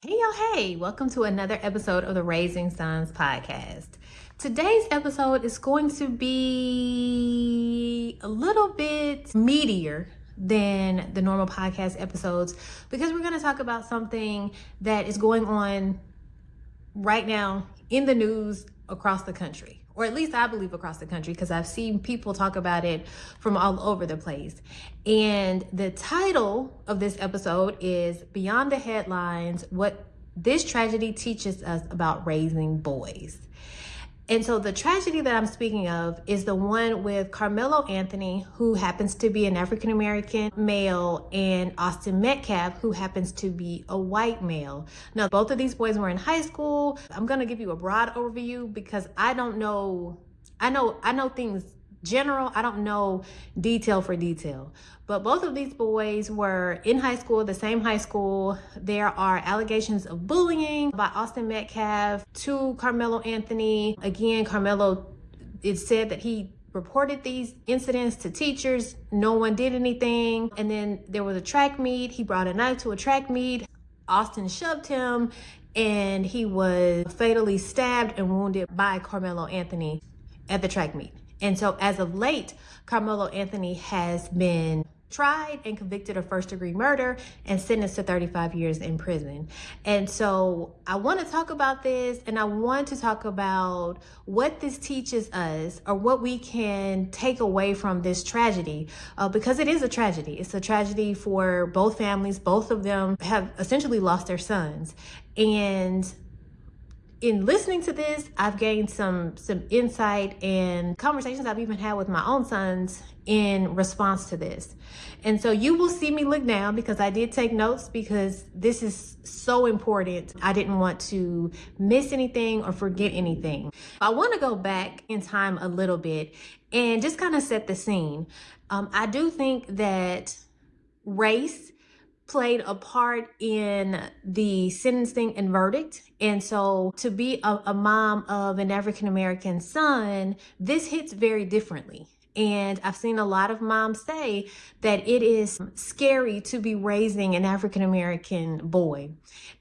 Hey, welcome to another episode of the Raising Sons podcast. Today's episode is going to be a little bit meatier than the normal podcast episodes because we're going to talk about something that is going on right now in the news across the country, or at least I believe across the country, because I've seen people talk about it from all over the place. And the title of this episode is Beyond the Headlines: What This Tragedy Teaches Us About Raising Boys. And so the tragedy that I'm speaking of is the one with Carmelo Anthony, who happens to be an African-American male, and Austin Metcalf, who happens to be a white male. Now, both of these boys were in high school. I'm going to give you a broad overview because I know things general. I don't know detail for detail. But both of these boys were in high school, the same high school. There are allegations of bullying by Austin Metcalf to Carmelo Anthony. Again, Carmelo, it said that he reported these incidents to teachers. No one did anything. And then there was a track meet. He brought a knife to a track meet. Austin shoved him and he was fatally stabbed and wounded by Carmelo Anthony at the track meet. And so as of late, Carmelo Anthony has been tried and convicted of first-degree murder and sentenced to 35 years in prison. And so I want to talk about this, and I want to talk about what this teaches us, or what we can take away from this tragedy, because it is a tragedy. It's a tragedy for both families. Both of them have essentially lost their sons. And in listening to this, I've gained some insight and conversations I've even had with my own sons in response to this. And so you will see me look down because I did take notes, because this is so important. I didn't want to miss anything or forget anything. I want to go back in time a little bit and just kind of set the scene. I do think that race played a part in the sentencing and verdict. And so to be a mom of an African-American son, this hits very differently. And I've seen a lot of moms say that it is scary to be raising an African-American boy.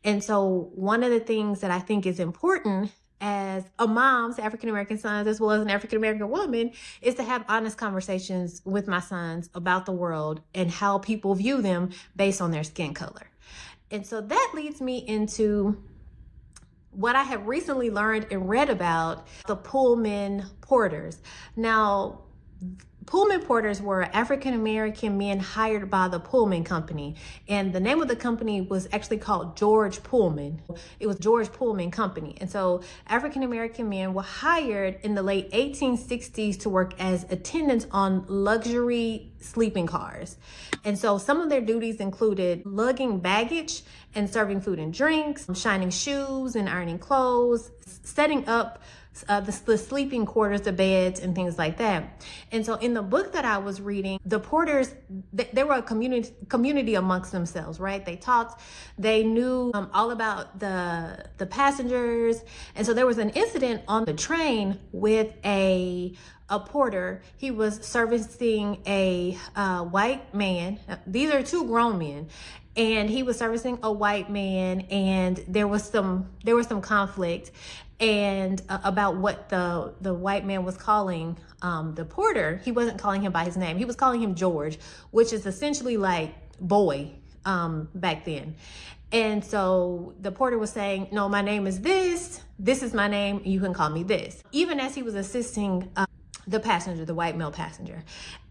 And so one of the things that I think is important as a mom's African-American sons, as well as an African-American woman, is to have honest conversations with my sons about the world and how people view them based on their skin color. And so that leads me into what I have recently learned and read about the Pullman porters. Now, Pullman porters were African-American men hired by the Pullman company. And the name of the company was actually called George Pullman. It was George Pullman Company. And so African-American men were hired in the late 1860s to work as attendants on luxury sleeping cars. And so some of their duties included lugging baggage and serving food and drinks, shining shoes and ironing clothes, setting up the sleeping quarters, the beds, and things like that. And so in the book that I was reading, the porters, they were a community amongst themselves, right? They talked, they knew all about the passengers. And so there was an incident on the train with a porter. He was servicing a white man. These are two grown men. And he was servicing a white man, and there was some conflict and about what the white man was calling the porter. He wasn't calling him by his name. He was calling him George, which is essentially like boy back then. And so the porter was saying, no, my name is this is my name, you can call me this, even as he was assisting the passenger, the white male passenger.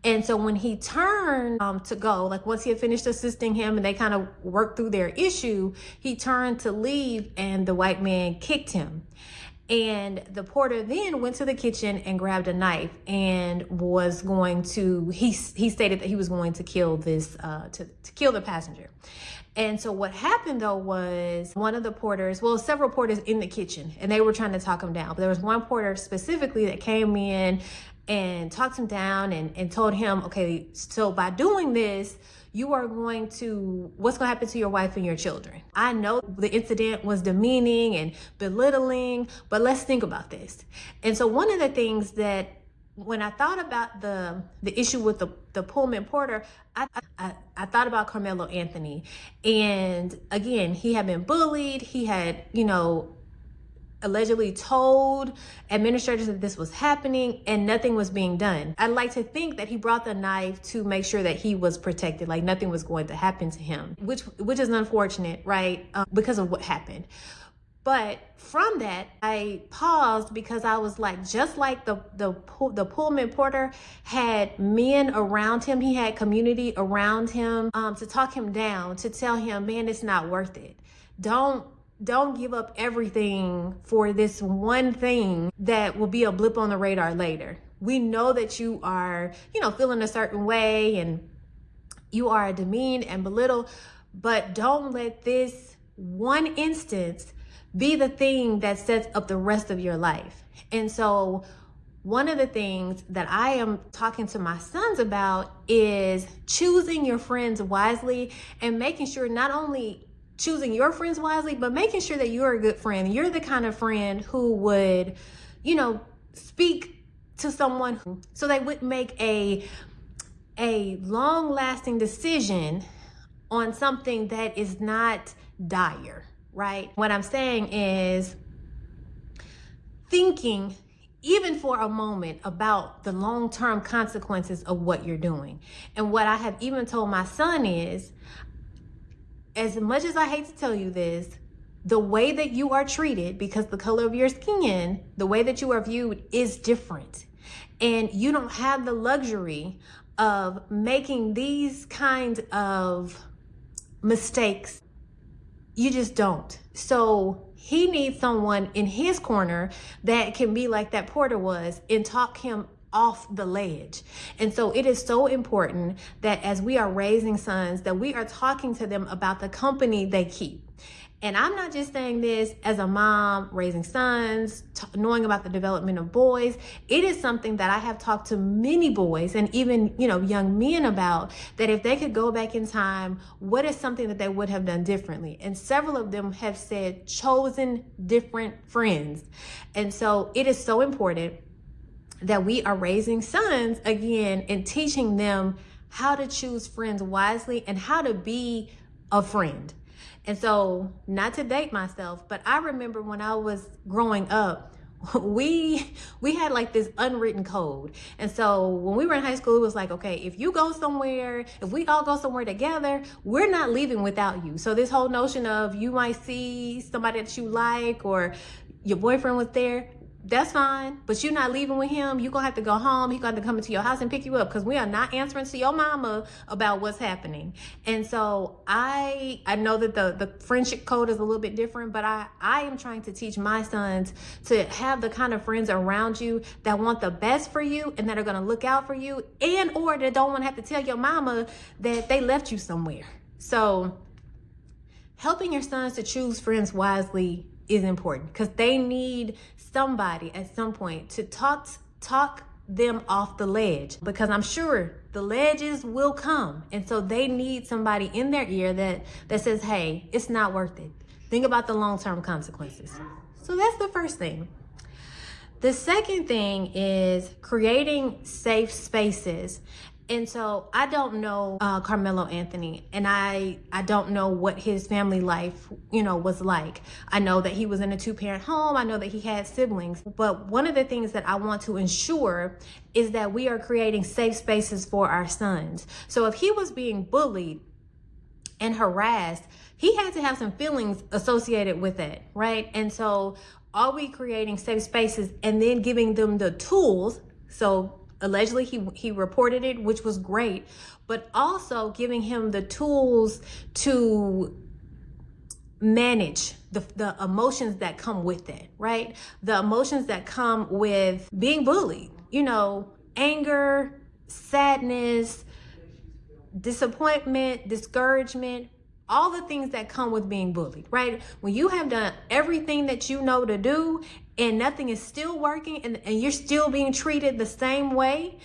And so when he turned to go, like once he had finished assisting him and they kind of worked through their issue, he turned to leave and the white man kicked him. And the porter then went to the kitchen and grabbed a knife and was going to, he stated that he was going to kill this, to kill the passenger. And so what happened though was one of the porters, well, several porters in the kitchen, and they were trying to talk him down. But there was one porter specifically that came in and talked him down and told him, okay, so by doing this, you are going to, what's going to happen to your wife and your children? I know the incident was demeaning and belittling, but let's think about this. And so one of the things that when I thought about the issue with the Pullman porter, I thought about Carmelo Anthony. And again, he had been bullied. He had, allegedly told administrators that this was happening and nothing was being done. I'd like to think that he brought the knife to make sure that he was protected, like nothing was going to happen to him, which is unfortunate, right? Because of what happened. But from that, I paused because I was like, just like the Pullman porter had men around him, he had community around him to talk him down, to tell him, man, it's not worth it. Don't give up everything for this one thing that will be a blip on the radar later. We know that you are, feeling a certain way and you are demeaned and belittled, but don't let this one instance be the thing that sets up the rest of your life. And so one of the things that I am talking to my sons about is choosing your friends wisely and making sure not only choosing your friends wisely, but making sure that you're a good friend. You're the kind of friend who would, speak to someone so they would make a long-lasting decision on something that is not dire, right? What I'm saying is thinking even for a moment about the long-term consequences of what you're doing. And what I have even told my son is, as much as I hate to tell you this, the way that you are treated because the color of your skin, the way that you are viewed is different. And you don't have the luxury of making these kinds of mistakes. You just don't. So he needs someone in his corner that can be like that porter was and talk him off the ledge. And so it is so important that as we are raising sons, that we are talking to them about the company they keep. And I'm not just saying this as a mom raising sons, knowing about the development of boys. It is something that I have talked to many boys and even, young men about, that if they could go back in time, what is something that they would have done differently? And several of them have said chosen different friends. And so it is so important that we are raising sons again and teaching them how to choose friends wisely and how to be a friend. And so, not to date myself, but I remember when I was growing up, we had like this unwritten code. And so when we were in high school, it was like, okay, if you go somewhere, if we all go somewhere together, we're not leaving without you. So this whole notion of you might see somebody that you like or your boyfriend was there, that's fine, but you're not leaving with him. You're gonna have to go home. He's gonna come into your house and pick you up because we are not answering to your mama about what's happening. And so I know that the friendship code is a little bit different, but I am trying to teach my sons to have the kind of friends around you that want the best for you and that are gonna look out for you, and or that don't want to have to tell your mama that they left you somewhere. So helping your sons to choose friends wisely is important because they need somebody at some point to talk them off the ledge, because I'm sure the ledges will come. And so they need somebody in their ear that says, hey, it's not worth it. Think about the long-term consequences. So that's the first thing. The second thing is creating safe spaces. And so I don't know Carmelo Anthony, and I don't know what his family life, was like. I know that he was in a 2-parent home. I know that he had siblings. But one of the things that I want to ensure is that we are creating safe spaces for our sons. So if he was being bullied and harassed, he had to have some feelings associated with it, right? And so are we creating safe spaces and then giving them the tools? So allegedly he reported it, which was great, but also giving him the tools to manage the emotions that come with it, right? The emotions that come with being bullied, anger, sadness, disappointment, discouragement, all the things that come with being bullied, right? When you have done everything that you know to do and nothing is still working and you're still being treated the same way,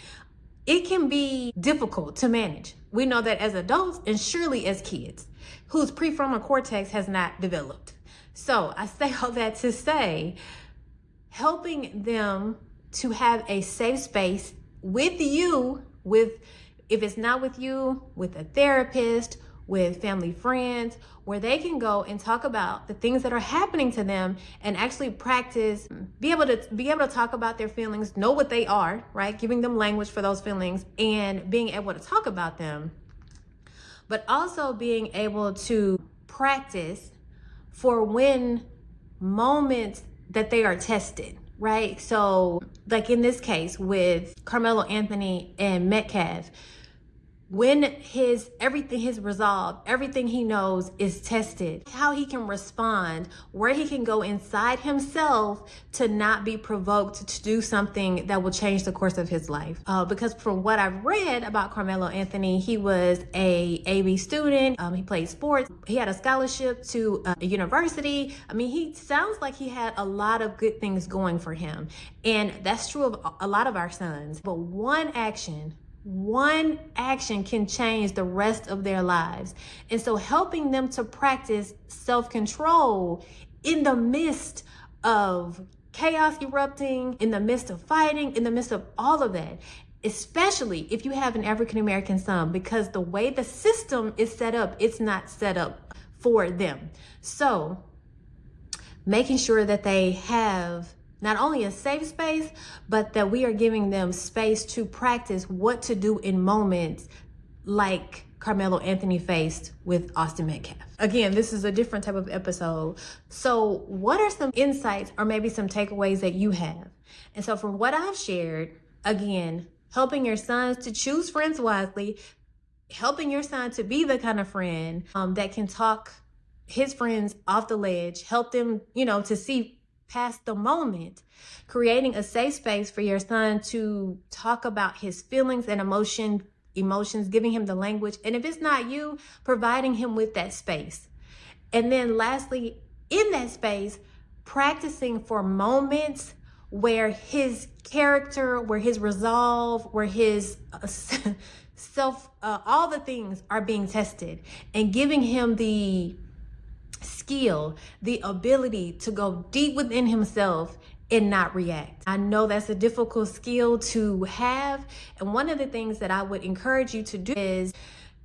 it can be difficult to manage. We know that as adults and surely as kids whose prefrontal cortex has not developed. So I say all that to say, helping them to have a safe space with you, if it's not with you, with a therapist, with family friends, where they can go and talk about the things that are happening to them and actually practice, be able to talk about their feelings, know what they are, right? Giving them language for those feelings and being able to talk about them, but also being able to practice for when moments that they are tested, right? So like in this case with Carmelo Anthony and Metcalf, when his resolve, everything he knows is tested, how he can respond, where he can go inside himself to not be provoked to do something that will change the course of his life. Because from what I've read about Carmelo Anthony, he was a AB student. He played sports. He had a scholarship to a university. I mean, he sounds like he had a lot of good things going for him. And that's true of a lot of our sons. But one action can change the rest of their lives. And so helping them to practice self-control in the midst of chaos erupting, in the midst of fighting, in the midst of all of that, especially if you have an African-American son, because the way the system is set up, it's not set up for them. So making sure that they have not only a safe space, but that we are giving them space to practice what to do in moments like Carmelo Anthony faced with Austin Metcalf. Again, this is a different type of episode. So what are some insights or maybe some takeaways that you have? And so from what I've shared, again, helping your sons to choose friends wisely, helping your son to be the kind of friend that can talk his friends off the ledge, help them, to see past the moment, creating a safe space for your son to talk about his feelings and emotions, giving him the language. And if it's not you, providing him with that space. And then lastly, in that space, practicing for moments where his character, where his resolve, where his all the things are being tested, and giving him the skill, the ability to go deep within himself and not react. I know that's a difficult skill to have. And one of the things that I would encourage you to do is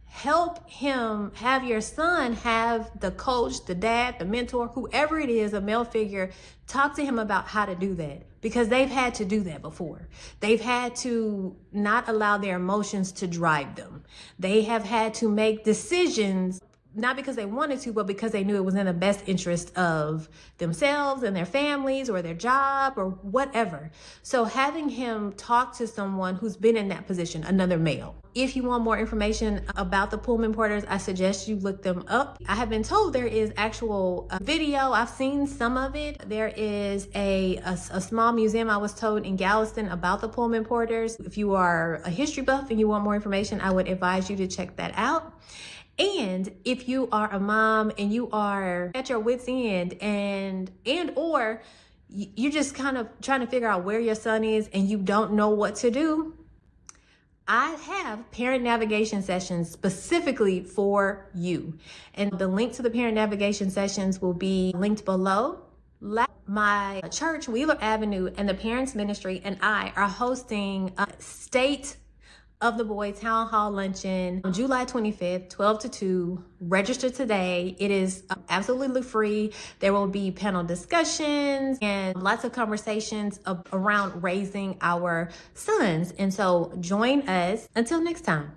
help him, have your son have the coach, the dad, the mentor, whoever it is, a male figure, talk to him about how to do that, because they've had to do that before. They've had to not allow their emotions to drive them. They have had to make decisions not because they wanted to, but because they knew it was in the best interest of themselves and their families or their job or whatever. So having him talk to someone who's been in that position, another male. If you want more information about the Pullman porters, I suggest you look them up. I have been told there is actual video. I've seen some of it. There is a small museum, I was told, in Galveston about the Pullman porters. If you are a history buff and you want more information, I would advise you to check that out. And if you are a mom and you are at your wit's end and or you're just kind of trying to figure out where your son is and you don't know what to do, I have parent navigation sessions specifically for you. And the link to the parent navigation sessions will be linked below. My church, Wheeler Avenue, and the Parents Ministry and I are hosting a State of the Boy Town Hall Luncheon on July 25th, 12 to 2. Register today. It is absolutely free. There will be panel discussions and lots of conversations around raising our sons. And so join us. Until next time.